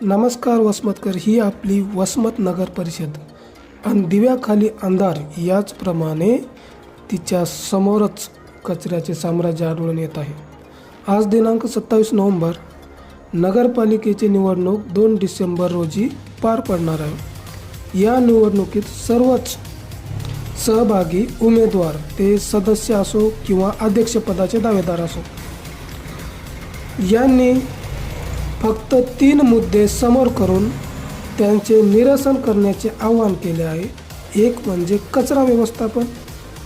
नमस्कार वसमतकर, ही आपली वसमत नगर परिषद आणि दिव्याखाली अंधार याचप्रमाणे तिच्या समोरच कचऱ्याचे साम्राज्य आढळून येत आहे। आज दिनांक 27 नोव्हेंबर नगरपालिकेची निवडणूक 2 डिसेंबर रोजी पार पडणार आहे। या निवडणुकीत सर्वच सहभागी उमेदवार ते सदस्य असो किंवा अध्यक्षपदाचे दावेदार असो यांनी फक्त 3 मुद्दे समोर करून त्यांचे निरसन करण्याचे आवाहन केले आहे। एक म्हणजे कचरा व्यवस्थापन,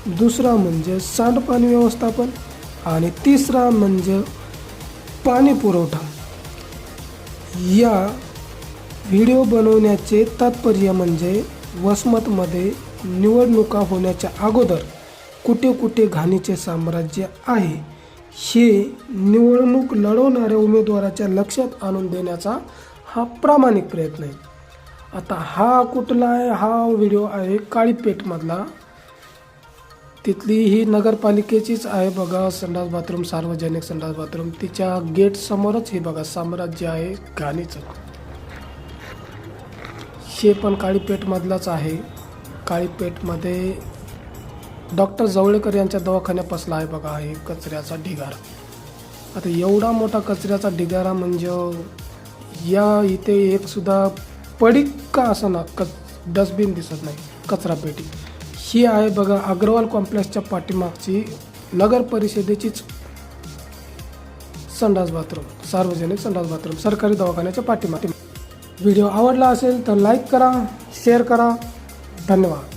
दुसरा म्हणजे सांडपाणी व्यवस्थापन आणि तिसरा म्हणजे पाणी पुरवठा। या व्हिडिओ बनवण्याचे तात्पर्य म्हणजे वसमतमध्ये निवडणुका होण्याच्या अगोदर कुठे कुठे घाणीचे साम्राज्य आहे हे निवडणूक लढवणाऱ्या उमेदवाराच्या लक्षात आणून देण्याचा हा प्रामाणिक प्रयत्न आहे। आता हा कुठला आहे? हा व्हिडिओ आहे काळीपेठमधला। तिथली ही नगरपालिकेचीच आहे बघा, संडास बाथरूम, सार्वजनिक संडास बाथरूम। तिच्या गेट समोरच हे बघा साम्राज्य आहे घाणीचं। हे पण काळीपेठमधलाच आहे। काळीपेठमध्ये डॉक्टर जवळेकर यांच्या दवाखान्यापासला आहे बघा हे कचऱ्याचा ढिगारा। आता एवढा मोठा कचऱ्याचा ढिगारा म्हणजे या इथे एक सुद्धा पडीक का असं ना डस्टबिन दिसत नाही, कचरा पेटी। ही आहे बघा अग्रवाल कॉम्प्लेक्सच्या पाठीमागची नगर परिषदेचीच संडास बाथरूम, सार्वजनिक संडास बाथरूम, सरकारी दवाखान्याच्या पाठीमागे। व्हिडिओ आवडला असेल तर लाईक करा, शेअर करा। धन्यवाद।